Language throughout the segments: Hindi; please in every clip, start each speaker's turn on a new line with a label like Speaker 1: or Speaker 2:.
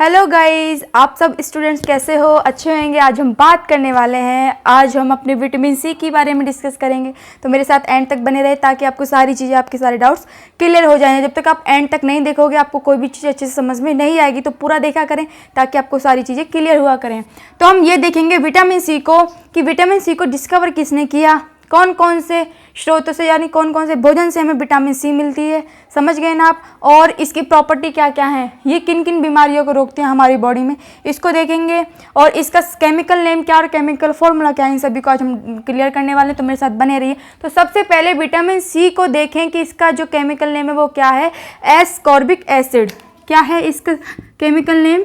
Speaker 1: हेलो गाइस, आप सब स्टूडेंट्स कैसे हो? अच्छे होंगे। आज हम बात करने वाले हैं, आज हम अपने विटामिन सी के बारे में डिस्कस करेंगे। तो मेरे साथ एंड तक बने रहे ताकि आपको सारी चीज़ें, आपके सारे डाउट्स क्लियर हो जाएंगे। जब तक आप एंड तक नहीं देखोगे आपको कोई भी चीज़ अच्छे से समझ में नहीं आएगी। तो पूरा देखा करें ताकि आपको सारी चीज़ें क्लियर हुआ करें। तो हम ये देखेंगे विटामिन सी को कि विटामिन सी को डिस्कवर किसने किया, कौन कौन से स्रोतों से यानी कौन कौन से भोजन से हमें विटामिन सी मिलती है, समझ गए ना आप। और इसकी प्रॉपर्टी क्या क्या है, ये किन किन बीमारियों को रोकते हैं हमारी बॉडी में, इसको देखेंगे। और इसका केमिकल नेम क्या और केमिकल फॉर्मूला क्या है, इन सभी को आज हम क्लियर करने वाले हैं। तो मेरे साथ बने रहिए। तो सबसे पहले विटामिन सी को देखें कि इसका जो केमिकल नेम है वो क्या है, एस्कॉर्बिक एसिड। क्या है इसका केमिकल नेम?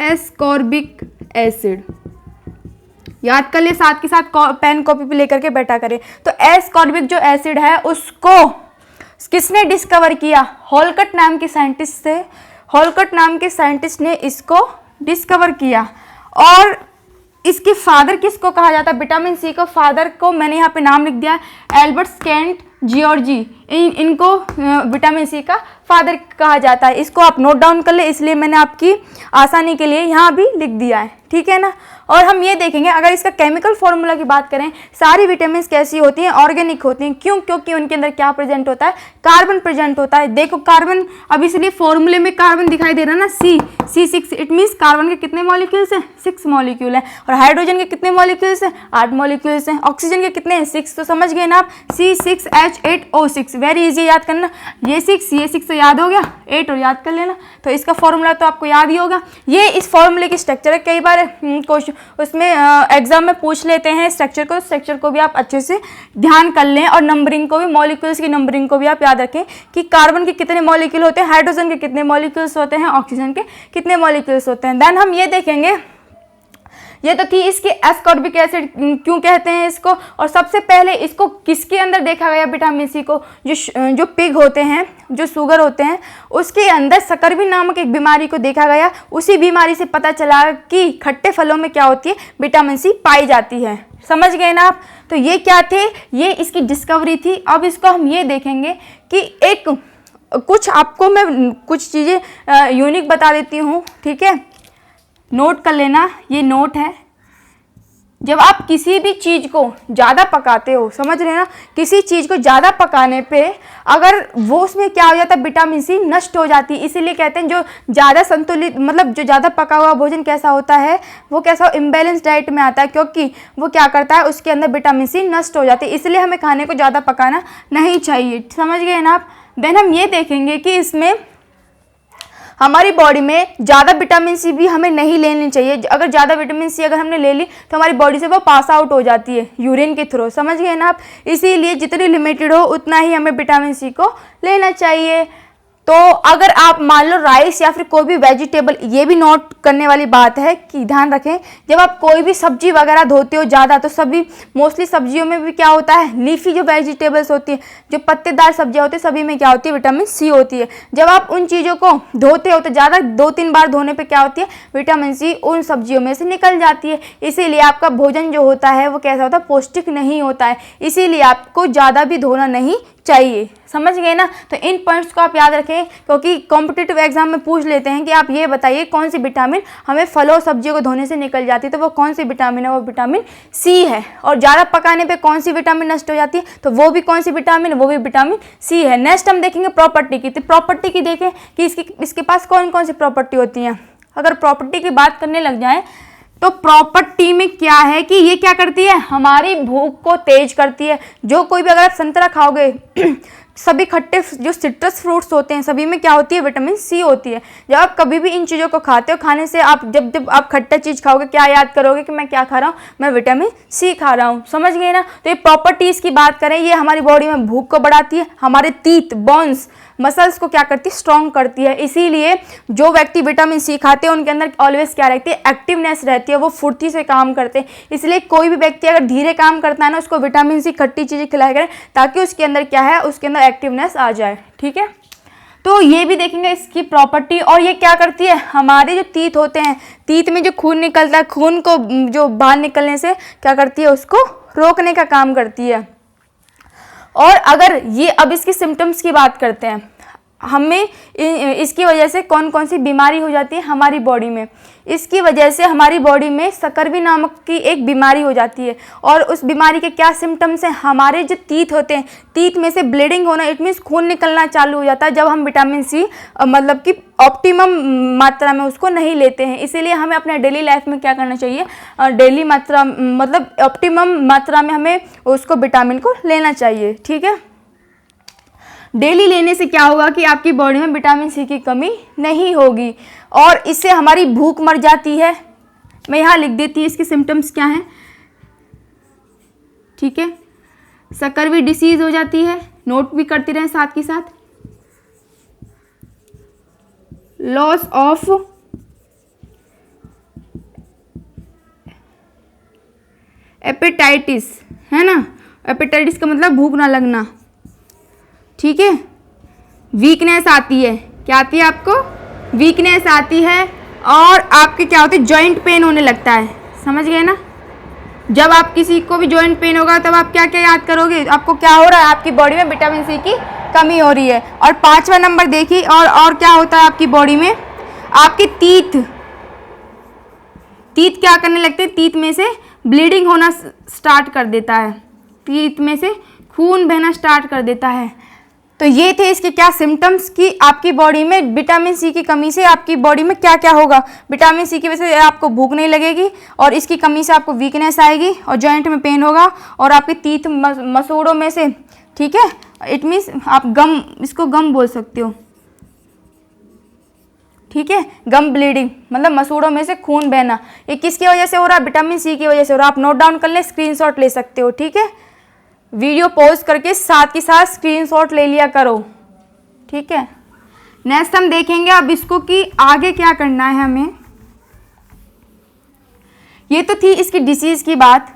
Speaker 1: Ascorbic acid. याद कर ले, साथ के साथ पेन कॉपी पे लेकर के बैठा करें। तो एस्कॉर्बिक जो एसिड है उसको किसने डिस्कवर किया? हॉलकट नाम के साइंटिस्ट से। हॉलकट नाम के साइंटिस्ट ने इसको डिस्कवर किया। और इसके फादर किसको कहा जाता है? विटामिन सी को फादर को मैंने यहाँ पे नाम लिख दिया, एल्बर्ट स्कैंट जियोर्जी। इनको विटामिन सी का फादर कहा जाता है। इसको आप नोट डाउन कर ले, इसलिए मैंने आपकी आसानी के लिए यहाँ भी लिख दिया है, ठीक है ना। और हम ये देखेंगे, अगर इसका केमिकल फॉर्मूला की बात करें, सारी विटामिन कैसी होती हैं? ऑर्गेनिक होती हैं। क्यों? क्योंकि उनके अंदर क्या प्रेजेंट होता है? कार्बन प्रेजेंट होता है। देखो कार्बन, अब इसलिए फॉर्मूले में कार्बन दिखाई दे रहा है ना, C6। इट मीन्स कार्बन के कितने मॉलिक्यूल्स हैं? 6 मॉलिक्यूल हैं। और हाइड्रोजन के कितने मॉलिक्यूल्स हैं? 8 मॉलिक्यूल्स हैं। ऑक्सीजन के कितने हैं? 6। तो समझ गए ना आप, C6H8O6। वेरी इजी याद करना, ये 6 से याद हो गया, 8 और याद कर लेना। तो इसका फॉर्मूला तो आपको याद ही होगा। ये इस फॉर्मूले की स्ट्रक्चर है, कई बार क्वेश्चन उसमें एग्जाम में पूछ लेते हैं स्ट्रक्चर को। स्ट्रक्चर को भी आप अच्छे से ध्यान कर लें और नंबरिंग को भी, मॉलिक्यूल्स की नंबरिंग को भी आप याद रखें कि कार्बन के कितने मॉलिक्यूल होते हैं, हाइड्रोजन के कितने मॉलिक्यूल्स होते हैं, ऑक्सीजन के कितने मॉलिक्यूल्स होते हैं। देन हम ये देखेंगे, ये तो कि इसके एस्कॉर्बिक एसिड क्यों कहते हैं इसको, और सबसे पहले इसको किसके अंदर देखा गया विटामिन सी को? जो पिग होते हैं, जो शुगर होते हैं, उसके अंदर सकरबी नामक एक बीमारी को देखा गया। उसी बीमारी से पता चला कि खट्टे फलों में क्या होती है, विटामिन सी पाई जाती है। समझ गए ना आप। तो ये क्या थे, ये इसकी डिस्कवरी थी। अब इसको हम ये देखेंगे कि एक कुछ आपको मैं कुछ चीज़ें यूनिक बता देती हूँ, ठीक है, नोट कर लेना, ये नोट है। जब आप किसी भी चीज़ को ज़्यादा पकाते हो, समझ रहे ना, किसी चीज़ को ज़्यादा पकाने पे अगर वो उसमें क्या हो जाता है, विटामिन सी नष्ट हो जाती है। इसीलिए कहते हैं जो ज़्यादा संतुलित, मतलब जो ज़्यादा पका हुआ भोजन कैसा होता है, वो कैसा इम्बैलेंस डाइट में आता है, क्योंकि वो क्या करता है, उसके अंदर विटामिन सी नष्ट हो जाती है। इसलिए हमें खाने को ज़्यादा पकाना नहीं चाहिए, समझ गए ना आप। देन हम ये देखेंगे कि इसमें हमारी बॉडी में ज़्यादा विटामिन सी भी हमें नहीं लेनी चाहिए। अगर ज़्यादा विटामिन सी अगर हमने ले ली तो हमारी बॉडी से वो पास आउट हो जाती है यूरिन के थ्रू, समझ गए ना आप। इसीलिए जितनी लिमिटेड हो उतना ही हमें विटामिन सी को लेना चाहिए। तो अगर आप मान लो राइस या फिर कोई भी वेजिटेबल, ये भी नोट करने वाली बात है कि ध्यान रखें, जब आप कोई भी सब्जी वगैरह धोते हो ज़्यादा, तो सभी मोस्टली सब्जियों में भी क्या होता है, लीफी जो वेजिटेबल्स होती है, जो पत्तेदार सब्जियां होती है, सभी में क्या होती है, विटामिन सी होती है। जब आप उन चीज़ों को धोते हो तो ज़्यादा 2-3 बार धोने पर क्या होती है, विटामिन सी उन सब्जियों में से निकल जाती है। इसीलिए आपका भोजन जो होता है वो कैसा होता है, पौष्टिक नहीं होता है। इसीलिए आपको ज़्यादा भी धोना नहीं चाहिए, समझ गए ना। तो इन पॉइंट्स को आप याद रखें, क्योंकि कॉम्पिटिटिव एग्जाम में पूछ लेते हैं कि आप ये बताइए कौन सी विटामिन हमें फलों सब्जियों को धोने से निकल जाती है। तो वो कौन सी विटामिन है, वो विटामिन सी है। और ज़्यादा पकाने पे कौन सी विटामिन नष्ट हो जाती है, तो वो भी कौन सी विटामिन, वो भी विटामिन सी है। नेक्स्ट हम देखेंगे प्रॉपर्टी की। तो प्रॉपर्टी की देखें कि इसके पास कौन कौन सी प्रॉपर्टी होती हैं। अगर प्रॉपर्टी की बात करने लग जाए तो प्रॉपर्टी में क्या है कि ये क्या करती है, हमारी भूख को तेज करती है। जो कोई भी, अगर आप संतरा खाओगे सभी खट्टे जो सिट्रस फ्रूट्स होते हैं सभी में क्या होती है, विटामिन सी होती है। जब आप कभी भी इन चीज़ों को खाते हो, खाने से आप जब आप खट्टा चीज़ खाओगे क्या याद करोगे कि मैं क्या खा रहा हूँ, मैं विटामिन सी खा रहा हूँ, समझ गए ना। तो ये प्रॉपर्टीज़ की बात करें, ये हमारी बॉडी में भूख को बढ़ाती है, हमारे टीथ, बोन्स, मसल्स को क्या करती है, स्ट्रॉन्ग करती है। इसीलिए जो व्यक्ति विटामिन सी खाते हैं उनके अंदर ऑलवेज क्या रहती है, एक्टिवनेस रहती है, वो फुर्ती से काम करते हैं। इसलिए कोई भी व्यक्ति अगर धीरे काम करता है ना, उसको विटामिन सी खट्टी चीज़ें खिलाया करें ताकि उसके अंदर क्या है, उसके अंदर एक्टिवनेस आ जाए, ठीक है। तो ये भी देखेंगे इसकी प्रॉपर्टी। और ये क्या करती है, हमारे जो टीथ होते हैं, टीथ में जो खून निकलता है, खून को जो बाहर निकलने से क्या करती है, उसको रोकने का काम करती है। और अगर ये, अब इसकी सिम्टम्स की बात करते हैं, हमें इसकी वजह से कौन कौन सी बीमारी हो जाती है हमारी बॉडी में। इसकी वजह से हमारी बॉडी में सकरवी नामक की एक बीमारी हो जाती है। और उस बीमारी के क्या सिम्टम्स हैं, हमारे जो टीथ होते हैं, टीथ में से ब्लीडिंग होना, इट मीन्स खून निकलना चालू हो जाता है जब हम विटामिन सी मतलब कि ऑप्टिमम मात्रा में उसको नहीं लेते हैं। इसीलिए हमें अपने डेली लाइफ में क्या करना चाहिए, डेली मात्रा मतलब ऑप्टिमम मात्रा में हमें उसको विटामिन को लेना चाहिए। ठीक है, डेली लेने से क्या होगा कि आपकी बॉडी में विटामिन सी की कमी नहीं होगी और इससे हमारी भूख मर जाती है। मैं यहाँ लिख देती हूँ इसके सिम्टम्स क्या हैं। ठीक है, सकरवी डिसीज हो जाती है, नोट भी करते रहें साथ के साथ। लॉस ऑफ एपेटाइटिस, है ना, एपेटाइटिस का मतलब भूख ना लगना। ठीक है, वीकनेस आती है, क्या आती है आपको, वीकनेस आती है और आपके क्या होते हैं, जॉइंट पेन होने लगता है। समझ गए ना, जब आप किसी को भी जॉइंट पेन होगा तब आप क्या क्या याद करोगे, आपको क्या हो रहा है, आपकी बॉडी में विटामिन सी की कमी हो रही है। और 5वां नंबर देखिए, और क्या होता है आपकी बॉडी में, आपके तीत क्या करने लगते हैं, तीत में से ब्लीडिंग होना स्टार्ट कर देता है, तीत में से खून बहना स्टार्ट कर देता है। तो ये थे इसके क्या सिम्टम्स कि आपकी बॉडी में विटामिन सी की कमी से आपकी बॉडी में क्या क्या होगा। विटामिन सी की वजह से आपको भूख नहीं लगेगी और इसकी कमी से आपको वीकनेस आएगी और जॉइंट में पेन होगा और आपके टीथ मसूड़ों में से, ठीक है, इट मीन्स आप गम, इसको गम बोल सकते हो। ठीक है, गम ब्लीडिंग मतलब मसूड़ों में से खून बहना, ये किसकी वजह से हो रहा है, विटामिन सी की वजह से हो रहा है। आप नोट डाउन कर लें, स्क्रीनशॉट ले सकते हो। ठीक है, वीडियो पॉज करके साथ के साथ स्क्रीनशॉट ले लिया करो। ठीक है, नेक्स्ट हम देखेंगे अब इसको कि आगे क्या करना है हमें। ये तो थी इसकी डिसीज की बात।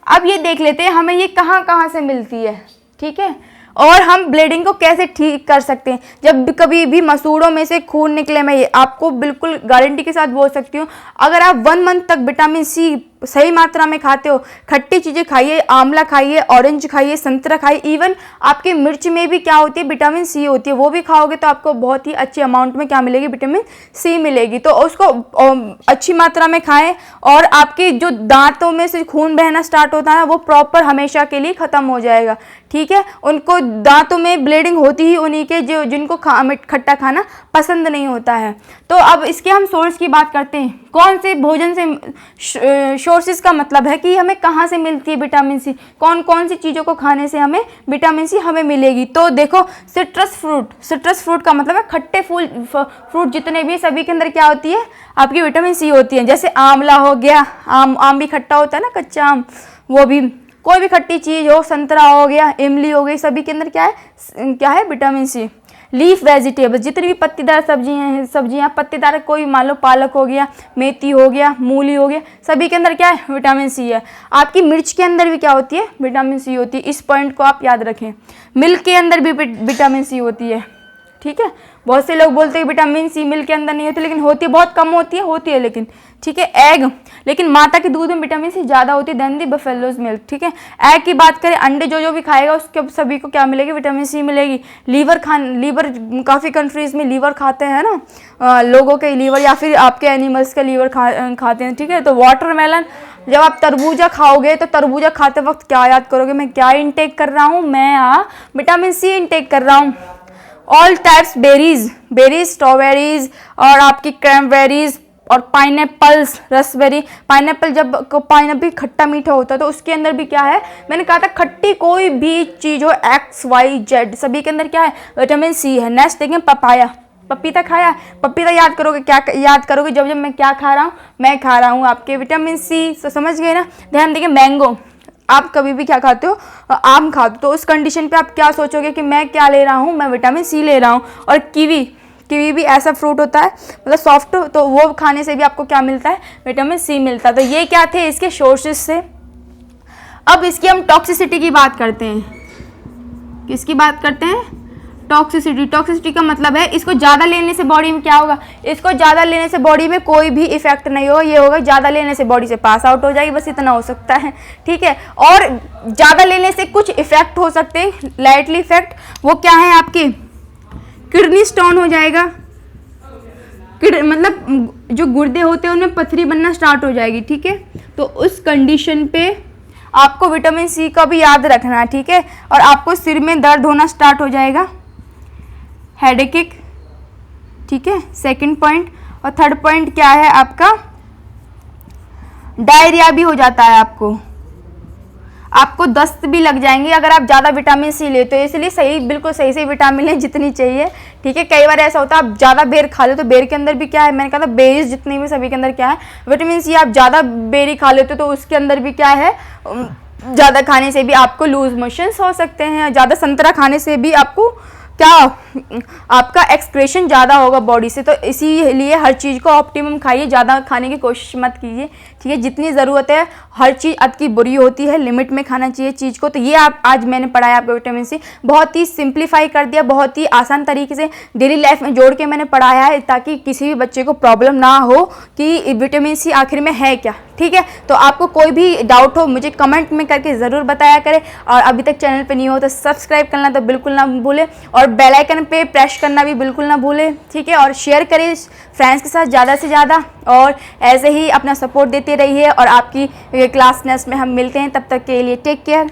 Speaker 1: अब ये देख लेते हैं हमें ये कहाँ कहाँ से मिलती है। ठीक है, और हम ब्लीडिंग को कैसे ठीक कर सकते हैं। जब कभी भी मसूड़ों में से खून निकले, मैं आपको बिल्कुल गारंटी के साथ बोल सकती हूँ, अगर आप 1 मंथ तक विटामिन सी सही मात्रा में खाते हो, खट्टी चीज़ें खाइए, आंवला खाइए, ऑरेंज खाइए, संतरा खाइए, इवन आपकी मिर्च में भी क्या होती है, विटामिन सी होती है, वो भी खाओगे तो आपको बहुत ही अच्छी अमाउंट में क्या मिलेगी, विटामिन सी मिलेगी। तो उसको अच्छी मात्रा में खाएं और आपके जो दांतों में से खून बहना स्टार्ट होता है वो प्रॉपर हमेशा के लिए ख़त्म हो जाएगा। ठीक है, उनको दांतों में ब्लीडिंग होती ही उन्हीं के जो जिनको खट्टा खाना पसंद नहीं होता है। तो अब इसके हम सोर्स की बात करते हैं, कौन से भोजन से, सोर्सेज का मतलब है कि हमें कहाँ से मिलती है विटामिन सी, कौन कौन सी चीज़ों को खाने से हमें विटामिन सी हमें मिलेगी। तो देखो, सिट्रस फ्रूट का मतलब है खट्टे फ्रूट जितने भी सभी के अंदर क्या होती है, आपकी विटामिन सी होती है। जैसे आंवला हो गया, आम भी खट्टा होता है ना, कच्चा आम, वो भी, कोई भी खट्टी चीज़ हो, संतरा हो गया, इमली हो गई, सभी के अंदर क्या है विटामिन सी। लीफ वेजिटेबल्स, जितनी भी पत्तीदार सब्जियां पत्तीदार, कोई मान लो पालक हो गया, मेथी हो गया, मूली हो गया, सभी के अंदर क्या है, विटामिन सी है। आपकी मिर्च के अंदर भी क्या होती है, विटामिन सी होती है। इस पॉइंट को आप याद रखें। मिल्क के अंदर भी विटामिन सी होती है। ठीक है, बहुत से लोग बोलते हैं विटामिन सी मिल्क के अंदर नहीं होती, लेकिन होती है, बहुत कम होती है लेकिन। ठीक है, एग, लेकिन माता के दूध में विटामिन सी ज़्यादा होती है देन दी बफेलोज मिल्क। ठीक है, एग की बात करें, अंडे जो भी खाएगा उसके सभी को क्या मिलेगी, विटामिन सी मिलेगी। लीवर काफ़ी कंट्रीज़ में लीवर खाते हैं ना, लोगों के लीवर या फिर आपके एनिमल्स के लीवर खाते हैं। ठीक है, तो वाटरमेलन, जब आप तरबूजा खाओगे तो तरबूजा खाते वक्त क्या याद करोगे, मैं क्या इंटेक कर रहा हूँ, मैं विटामिन सी इंटेक कर रहा हूँ। ऑल टाइप्स बेरीज, स्ट्रॉबेरीज और आपकी क्रैनबेरीज और पाइनएप्पल्स, रसबेरी। पाइनएप्पल खट्टा मीठा होता है तो उसके अंदर भी क्या है, मैंने कहा था खट्टी कोई भी चीज़ हो, XYZ, सभी के अंदर क्या है, विटामिन सी है। नेक्स्ट देखें, पपीता खाया, पपीता याद करोगे, क्या याद करोगे, जब मैं क्या खा रहा हूँ, मैं खा रहा हूँ आपके विटामिन सी। समझ गए ना। ध्यान देंगे, मैंगो, आप कभी भी क्या खाते हो, आम खाते हो, तो उस कंडीशन पे आप क्या सोचोगे कि मैं क्या ले रहा हूँ, मैं विटामिन सी ले रहा हूँ। और कीवी भी ऐसा फ्रूट होता है, मतलब सॉफ्ट, तो वो खाने से भी आपको क्या मिलता है, विटामिन सी मिलता है। तो ये क्या थे इसके सोर्सेज से। अब इसकी हम टॉक्सिसिटी की बात करते हैं। किसकी बात करते हैं, टॉक्सिसिटी का मतलब है इसको ज़्यादा लेने से बॉडी में क्या होगा, इसको ज़्यादा लेने से बॉडी में कोई भी इफेक्ट नहीं होगा, ये होगा ज़्यादा लेने से बॉडी से पास आउट हो जाएगी, बस इतना हो सकता है। ठीक है, और ज़्यादा लेने से कुछ इफेक्ट हो सकते हैं, लाइटली इफेक्ट, वो क्या है आपके, किडनी स्टोन हो जाएगा, मतलब जो गुर्दे होते हैं उनमें पथरी बनना स्टार्ट हो जाएगी, ठीक है। तो उस कंडीशन पे आपको विटामिन सी का भी याद रखना है, ठीक है। और आपको सिर में दर्द होना स्टार्ट हो जाएगा, हेडेक, ठीक है, सेकंड पॉइंट। और थर्ड पॉइंट क्या है आपका, डायरिया भी हो जाता है आपको दस्त भी लग जाएंगे अगर आप ज़्यादा विटामिन सी लेते हो। इसलिए सही, बिल्कुल सही सही विटामिन लें जितनी चाहिए, ठीक है। कई बार ऐसा होता है आप ज़्यादा बेर खा लो, तो बेर के अंदर भी क्या है, मैंने कहा था बेरीज जितनी भी सभी के अंदर क्या है, विटामिन सी। आप ज़्यादा बेरी खा लेते हो तो उसके अंदर भी क्या है, ज़्यादा खाने से भी आपको लूज मोशंस हो सकते हैं। ज़्यादा संतरा खाने से भी आपको क्या, आपका एक्सक्रेशन ज़्यादा होगा बॉडी से। तो इसीलिए हर चीज़ को ऑप्टिमम खाइए, ज़्यादा खाने की कोशिश मत कीजिए, ठीक है। जितनी ज़रूरत है, हर चीज़ अत की बुरी होती है, लिमिट में खाना चाहिए चीज़ को। तो ये आप आज मैंने पढ़ाया आपको विटामिन सी, बहुत ही सिंप्लीफाई कर दिया, बहुत ही आसान तरीके से डेली लाइफ में जोड़ के मैंने पढ़ाया है, ताकि किसी भी बच्चे को प्रॉब्लम ना हो कि विटामिन सी आखिर में है क्या, ठीक है। तो आपको कोई भी डाउट हो मुझे कमेंट में करके ज़रूर बताया करें। और अभी तक चैनल पे नहीं हो तो सब्सक्राइब करना तो बिल्कुल ना भूलें, और बेल आइकन पे प्रेस करना भी बिल्कुल ना भूलें, ठीक है। और शेयर करें फ्रेंड्स के साथ ज़्यादा से ज़्यादा, और ऐसे ही अपना सपोर्ट देते रहिए। और आपकी क्लास नेक्स्ट में हम मिलते हैं, तब तक के लिए टेक केयर।